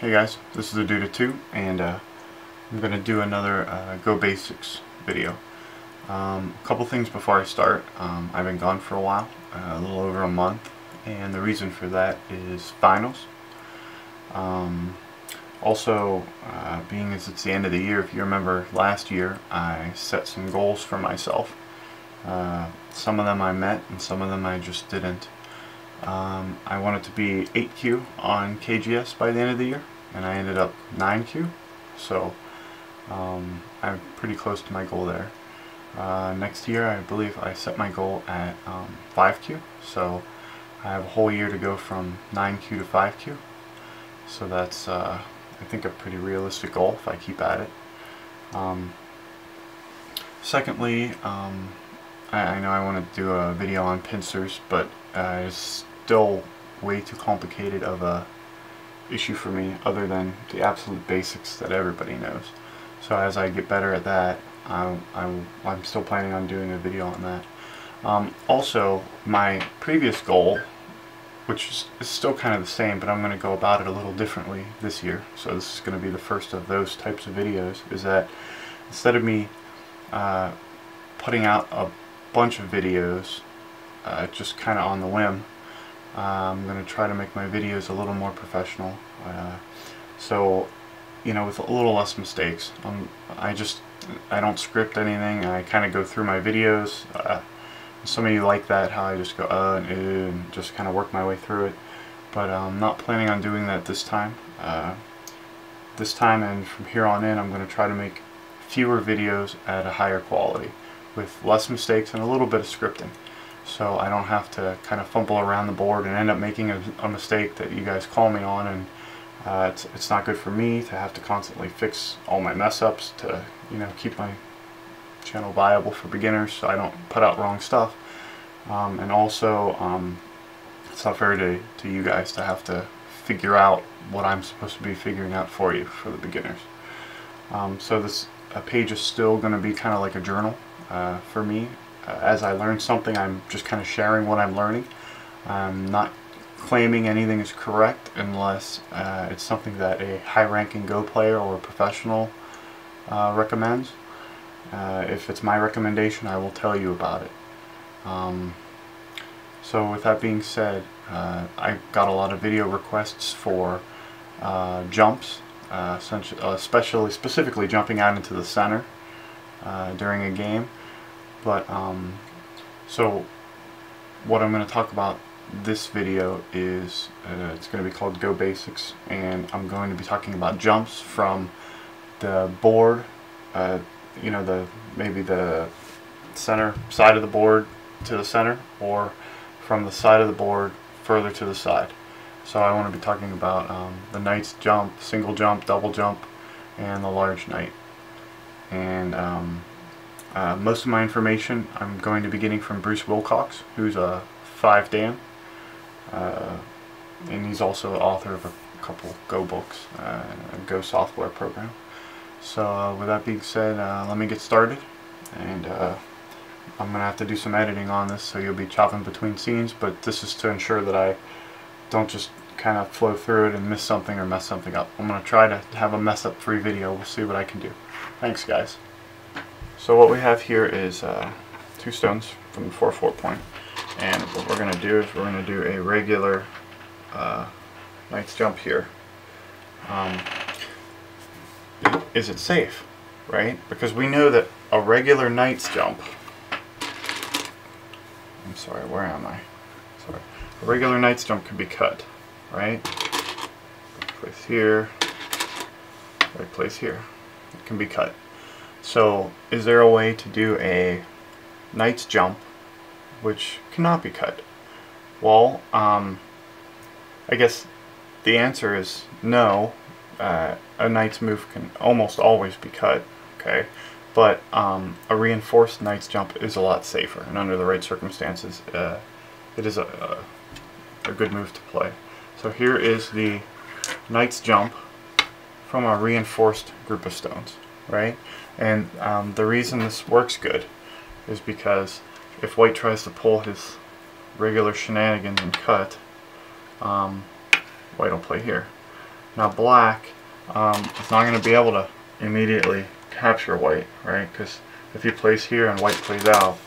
Hey guys, this is the Dude at 2, and I'm going to do another Go Basics video. A couple things before I start. I've been gone for a while, a little over a month, and the reason for that is finals. Also, being as it's the end of the year, if you remember last year, I set some goals for myself. Some of them I met, and some of them I just didn't. I wanted to be 8Q on KGS by the end of the year, and I ended up 9Q, so I'm pretty close to my goal there. Next year I believe I set my goal at 5Q, so I have a whole year to go from 9Q to 5Q, so that's I think a pretty realistic goal if I keep at it. Secondly, I know I want to do a video on pincers, but it's still way too complicated of a issue for me, other than the absolute basics that everybody knows. So as I get better at that, I'm still planning on doing a video on that. Also, my previous goal, which is still kind of the same, but I'm going to go about it a little differently this year, so this is going to be the first of those types of videos, is that instead of me putting out a bunch of videos just kind of on the whim, I'm going to try to make my videos a little more professional, so you know, with a little less mistakes. I don't script anything. I kind of go through my videos. Some of you like that, how I just go and just kind of work my way through it, but I'm not planning on doing that this time. This time and from here on in, I'm going to try to make fewer videos at a higher quality with less mistakes and a little bit of scripting, so I don't have to kind of fumble around the board and end up making a mistake that you guys call me on, and it's not good for me to have to constantly fix all my mess ups to, you know, keep my channel viable for beginners, so I don't put out wrong stuff. And also, it's not fair to you guys to have to figure out what I'm supposed to be figuring out for you, for the beginners. So this page is still going to be kind of like a journal for me. As I learn something, I'm just kind of sharing what I'm learning. I'm not claiming anything is correct unless it's something that a high-ranking Go player or a professional recommends. If it's my recommendation, I will tell you about it. So with that being said, I got a lot of video requests for jumps, specifically jumping out into the center during a game. But so what I'm going to talk about this video is it's going to be called Go Basics, and I'm going to be talking about jumps from the board, you know, maybe the center side of the board to the center, or from the side of the board further to the side. So I want to be talking about the knight's jump, single jump, double jump, and the large knight. And most of my information I'm going to be getting from Bruce Wilcox, who's a 5Dan, and he's also the author of a couple Go books, a Go software program. So with that being said, let me get started, and I'm going to have to do some editing on this, so you'll be chopping between scenes, but this is to ensure that I don't just kind of flow through it and miss something or mess something up. I'm going to try to have a mess up free video. We'll see what I can do. Thanks guys. So what we have here is 2 stones from the 4-4 point, and what we're going to do is we're going to do a regular knight's jump here. Is it safe, right? Because we know that a regular knight's jump, I'm sorry, where am I? Sorry. A regular knight's jump can be cut, right? Place here, right place here. It can be cut. So is there a way to do a knight's jump which cannot be cut? Well, I guess the answer is no. A knight's move can almost always be cut, okay? But a reinforced knight's jump is a lot safer, and under the right circumstances, it is a good move to play. So here is the knight's jump from a reinforced group of stones, right? And the reason this works good is because if white tries to pull his regular shenanigans and cut, white will play here. Now black is not going to be able to immediately capture white, right? Because if he plays here and white plays out,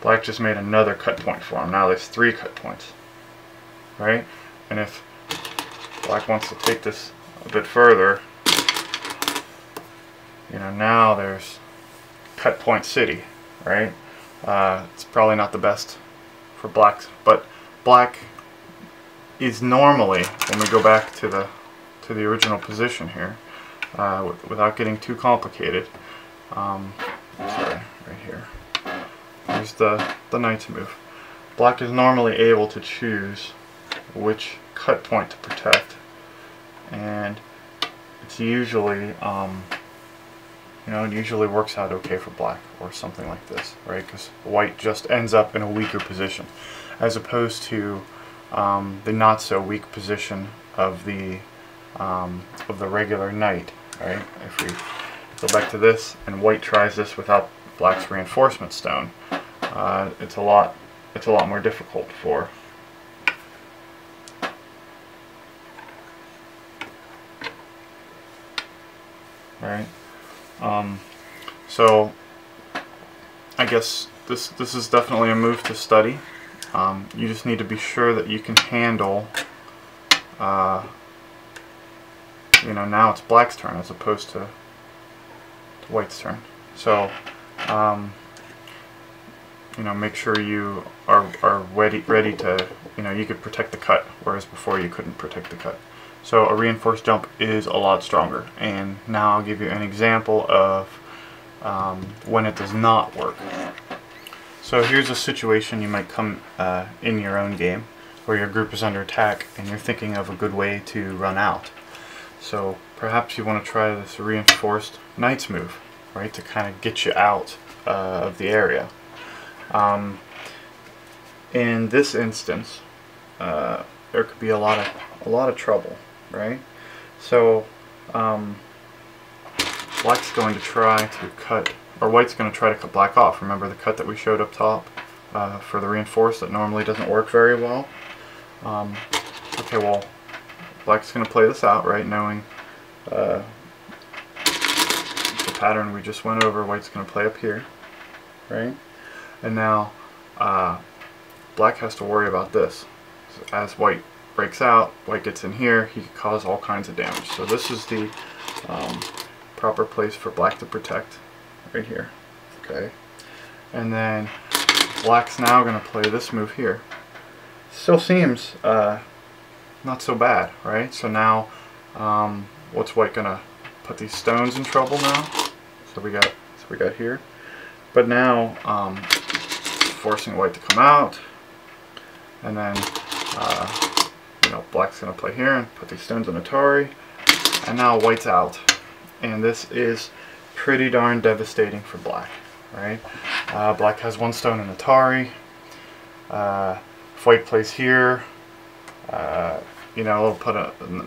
black just made another cut point for him. Now there's 3 cut points, right? And if black wants to take this a bit further, you know, now there's cut point city, right? It's probably not the best for black, but black is normally, when we go back to the original position here, without getting too complicated, sorry, right here, here's the knight's move. Black is normally able to choose which cut point to protect, and it's usually, you know, it usually works out okay for black, or something like this, right? Because white just ends up in a weaker position, as opposed to the not so weak position of the regular knight, right? If we go back to this and white tries this without black's reinforcement stone, it's a lot more difficult for right. So I guess this is definitely a move to study. You just need to be sure that you can handle, you know, now it's black's turn as opposed to white's turn. So, you know, make sure you are ready to, you know, you could protect the cut, whereas before you couldn't protect the cut. So a reinforced jump is a lot stronger. And now I'll give you an example of when it does not work. So here's a situation you might come in your own game where your group is under attack and you're thinking of a good way to run out. So perhaps you want to try this reinforced knight's move, right, to kind of get you out of the area. In this instance, there could be a lot of trouble, right? So black's going to try to cut, or white's going to try to cut black off. Remember the cut that we showed up top for the reinforced that normally doesn't work very well? Okay, well, black's going to play this out, right, knowing the pattern we just went over. White's going to play up here, right? And now black has to worry about this. So as white breaks out, white gets in here, he can cause all kinds of damage. So this is the proper place for black to protect, right here. Okay, and then black's now going to play this move here. Still seems not so bad, right? So now what's white going to put these stones in trouble now? So we got here, but now forcing white to come out, and then you know, black's going to play here and put these stones in Atari, and now white's out, and this is pretty darn devastating for black, right? Black has 1 stone in Atari. If white plays here, you know, we'll put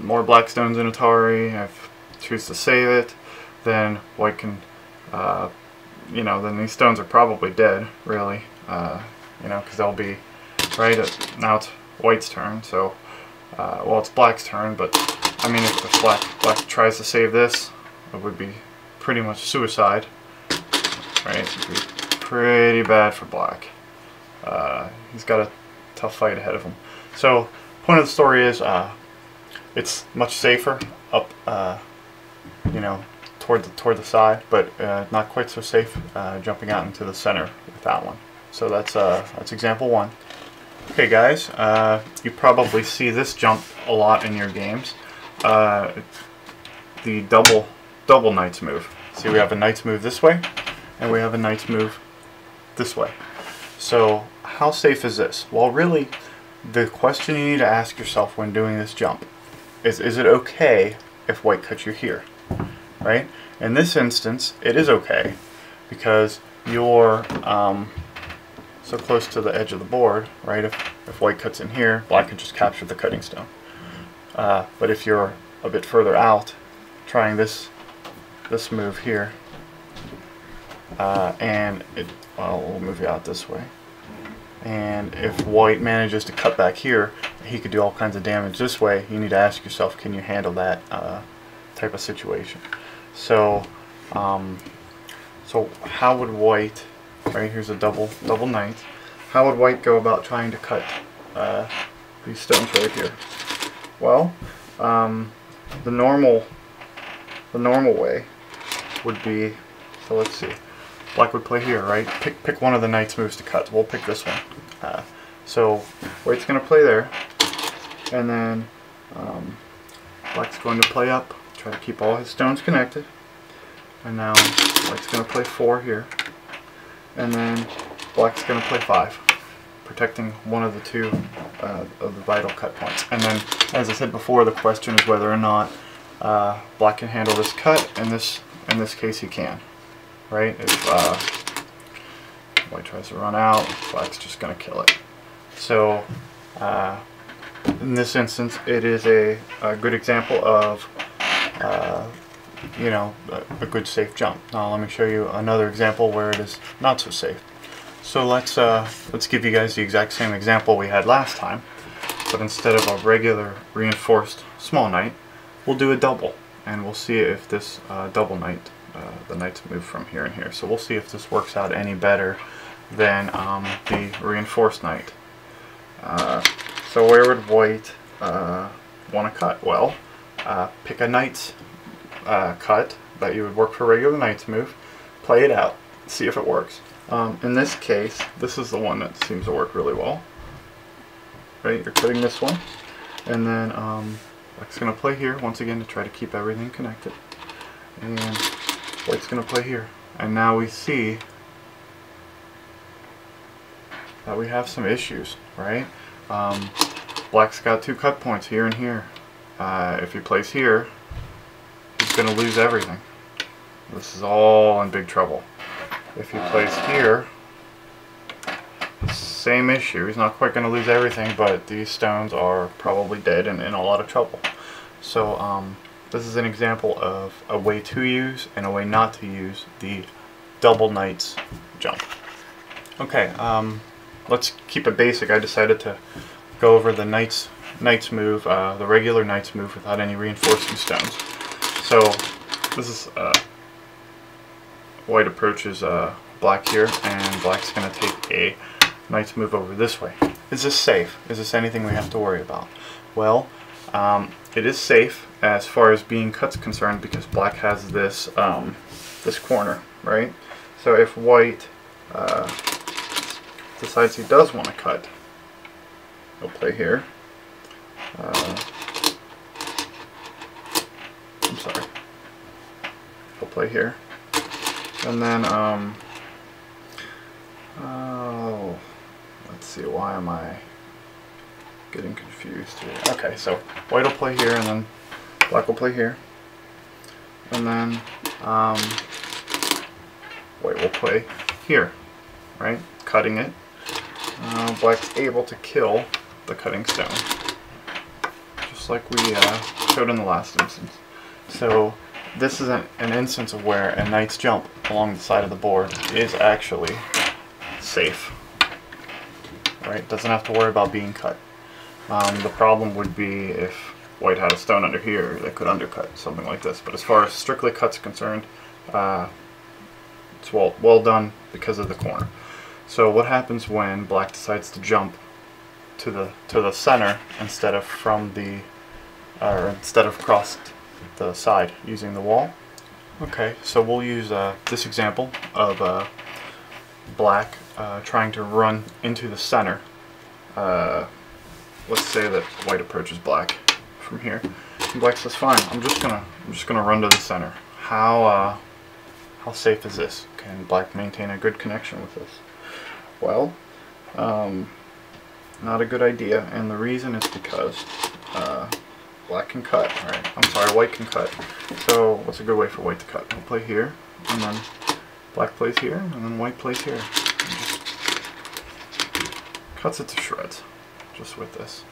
more black stones in Atari. If choose to save it, then white can, you know, then these stones are probably dead, really, you know, because they'll be, right, now it's white's turn, so, well, it's black's turn, but, I mean, if black tries to save this, it would be pretty much suicide, right? It would be pretty bad for black. He's got a tough fight ahead of him. So, point of the story is, it's much safer up, you know, toward the side, but not quite so safe jumping out into the center with that one. So that's example 1. Okay, guys, you probably see this jump a lot in your games. The double knight's move. See, we have a knight's move this way, and we have a knight's move this way. So how safe is this? Well, really, the question you need to ask yourself when doing this jump is it okay if white cuts you here, right? In this instance, it is okay because you're so close to the edge of the board, right? If white cuts in here, black can just capture the cutting stone. But if you're a bit further out, trying this move here, and well, we'll move you out this way. And if white manages to cut back here, he could do all kinds of damage this way. You need to ask yourself, can you handle that type of situation? So so how would white, right, here's a double knight, how would white go about trying to cut these stones right here? Well, the normal way would be, so let's see, black would play here, right? Pick one of the knight's moves to cut. We'll pick this one. So white's going to play there, and then black's going to play up, try to keep all his stones connected, and now white's going to play 4 here, and then black's going to play 5, protecting one of the 2 of the vital cut points. And then, as I said before, the question is whether or not black can handle this cut. In this case, he can. Right? If white tries to run out, black's just going to kill it. So, in this instance, it is a good example of you know, a good safe jump. Now, let me show you another example where it is not so safe. So let's give you guys the exact same example we had last time, but instead of a regular reinforced small knight, we'll do a double, and we'll see if this double knight, the knights move from here and here. So we'll see if this works out any better than the reinforced knight. So where would white want to cut? Well, pick a knight's cut that you would work for a regular knight's move, play it out, see if it works. In this case, this is the one that seems to work really well. Right, you're cutting this one, and then black's going to play here once again to try to keep everything connected, and white's going to play here. And now we see that we have some issues, right? Black's got 2 cut points here and here. If he plays here, he's going to lose everything. This is all in big trouble. If he plays here, same issue. He's not quite going to lose everything, but these stones are probably dead and in a lot of trouble. So this is an example of a way to use and a way not to use the double knight's jump. Okay, let's keep it basic. I decided to go over the knight's move, the regular knight's move without any reinforcing stones. So this is white approaches black here, and black's going to take a knight's move over this way. Is this safe? Is this anything we have to worry about? Well, it is safe as far as being cut's concerned, because black has this this corner, right? So if white decides he does want to cut, he'll play here. I'm sorry. He'll play here. And then, oh, let's see, why am I getting confused here? Okay, so white will play here, and then black will play here. And then, white will play here, right? Cutting it. Black's able to kill the cutting stone, just like we showed in the last instance. So this is an instance of where a knight's jump along the side of the board is actually safe. Right? Doesn't have to worry about being cut. The problem would be if white had a stone under here that could undercut something like this. But as far as strictly cut's concerned, it's well done because of the corner. So what happens when black decides to jump to the center instead of from the instead of across the side using the wall? Okay, so we'll use this example of black trying to run into the center. Let's say that white approaches black from here, and black says, "Fine, I'm just gonna run to the center." How safe is this? Can black maintain a good connection with this? Well, not a good idea, and the reason is because black can cut, right? I'm sorry, white can cut. So what's a good way for white to cut? We'll play here, and then black plays here, and then white plays here. And just cuts it to shreds, just with this.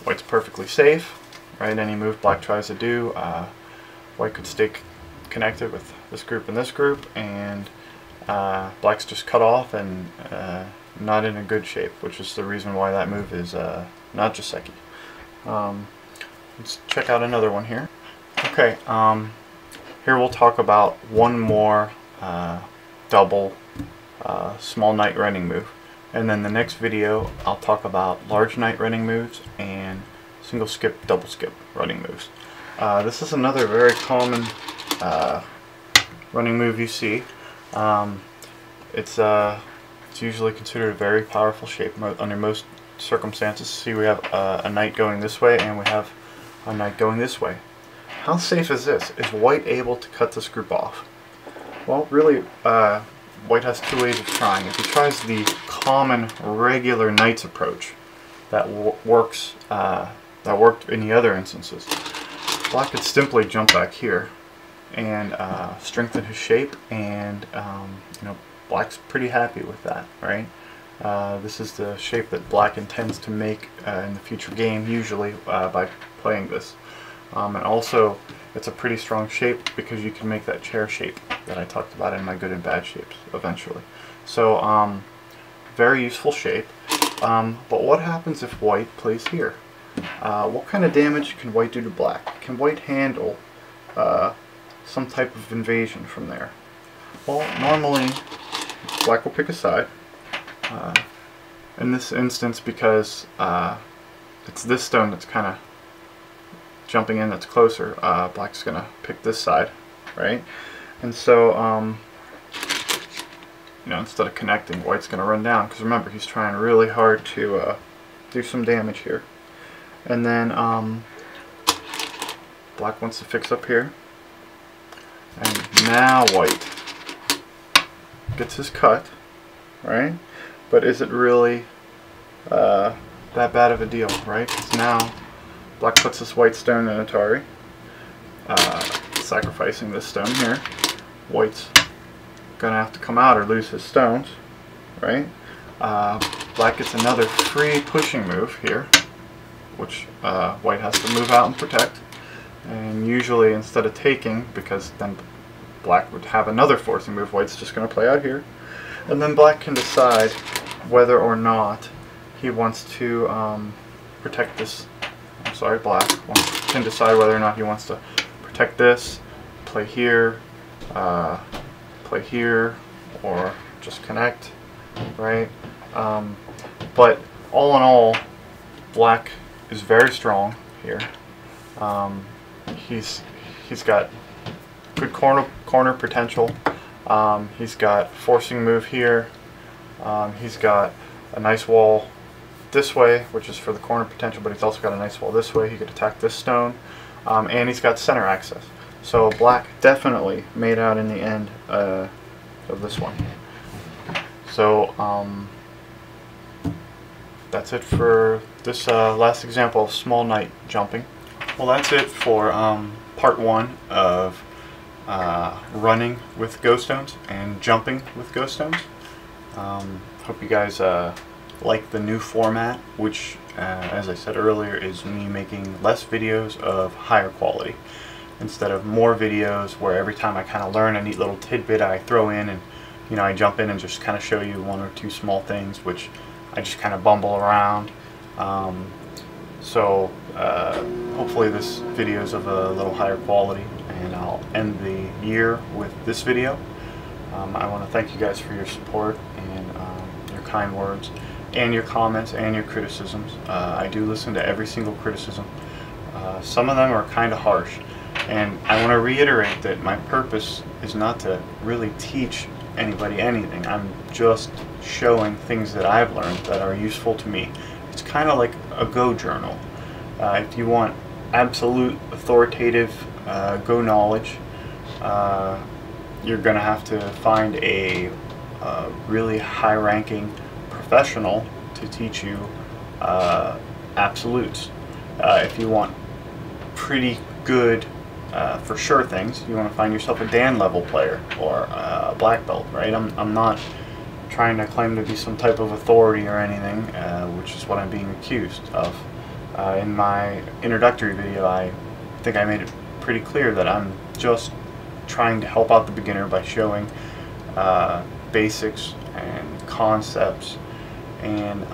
White's perfectly safe, right? Any move black tries to do, white could stay connected with this group and this group, and black's just cut off, and not in a good shape, which is the reason why that move is not Joseki. Let's check out another one here. Okay, here we'll talk about one more double small knight running move, and then the next video I'll talk about large knight running moves and single skip, double skip running moves. This is another very common running move you see. It's usually considered a very powerful shape under most circumstances. See, we have a knight going this way and we have a knight going this way. How safe is this? Is white able to cut this group off? Well, really, white has two ways of trying. If he tries the common, regular knight's approach that works, that worked in the other instances, black could simply jump back here and strengthen his shape, and you know, black's pretty happy with that, right? This is the shape that black intends to make in the future game, usually by playing this. And also, it's a pretty strong shape because you can make that chair shape that I talked about in my good and bad shapes eventually. So, very useful shape. But what happens if white plays here? What kind of damage can white do to black? Can white handle some type of invasion from there? Well, normally black will pick a side. In this instance, because it's this stone that's kind of jumping in that's closer, black's going to pick this side, right? And so, you know, instead of connecting, white's going to run down, because remember, he's trying really hard to do some damage here. And then black wants to fix up here, and now white gets his cut, right? But is it really that bad of a deal, right? Because now black puts this white stone in Atari, sacrificing this stone here. White's gonna have to come out or lose his stones, right? Black gets another free pushing move here, which white has to move out and protect. And usually, instead of taking, because then black would have another forcing move, white's just going to play out here. And then black can decide whether or not he wants to protect this. I'm sorry, black can decide whether or not he wants to protect this, play here, or just connect, right? But all in all, black is very strong here. He's got good corner potential. He's got forcing move here. He's got a nice wall this way, which is for the corner potential, but he's also got a nice wall this way. He could attack this stone, and he's got center access. So black definitely made out in the end of this one. So that's it for this last example of small knight jumping. Well, that's it for part one of running with ghost stones and jumping with ghost stones. Hope you guys like the new format, which as I said earlier, is me making less videos of higher quality instead of more videos where every time I kind of learn a neat little tidbit I throw in, and you know, I jump in and just kind of show you one or two small things which I just kind of bumble around. So hopefully this video is of a little higher quality, and I'll end the year with this video. I want to thank you guys for your support and your kind words and your comments and your criticisms. I do listen to every single criticism. Some of them are kind of harsh, and I want to reiterate that my purpose is not to really teach anybody anything. I'm just showing things that I've learned that are useful to me. It's kind of like a Go journal. If you want absolute authoritative Go knowledge, you're going to have to find a really high-ranking professional to teach you absolutes. If you want pretty good, for sure things, you want to find yourself a Dan level player or a black belt, right? I'm not trying to claim to be some type of authority or anything, which is what I'm being accused of. In my introductory video, I think I made it pretty clear that I'm just trying to help out the beginner by showing basics and concepts and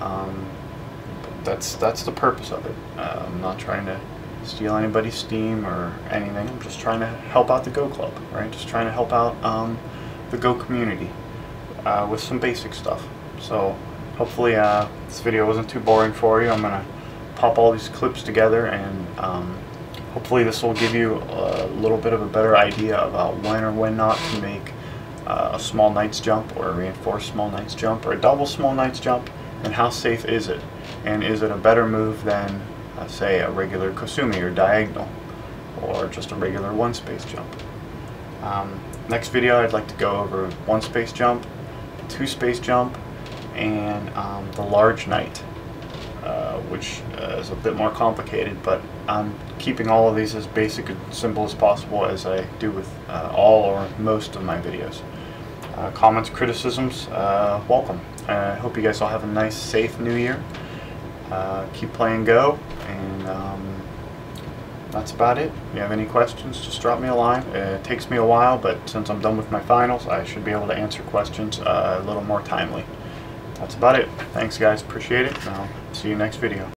that's the purpose of it. I'm not trying to steal anybody's steam or anything. I'm just trying to help out the Go Club, right? Just trying to help out the Go community with some basic stuff. So hopefully this video wasn't too boring for you. I'm gonna pop all these clips together, and hopefully this will give you a little bit of a better idea about when or when not to make a small Knight's Jump, or a reinforced small Knight's Jump, or a double small Knight's Jump, and how safe is it, and is it a better move than say a regular Kosumi or diagonal, or just a regular one space jump. Next video I'd like to go over one space jump, two space jump, and the large Knight, which is a bit more complicated, but I'm keeping all of these as basic and simple as possible, as I do with all or most of my videos. Comments, criticisms, welcome. I hope you guys all have a nice, safe new year. Keep playing Go, and that's about it. If you have any questions, just drop me a line. It takes me a while, but since I'm done with my finals, I should be able to answer questions a little more timely. That's about it. Thanks guys, appreciate it, and I'll see you next video.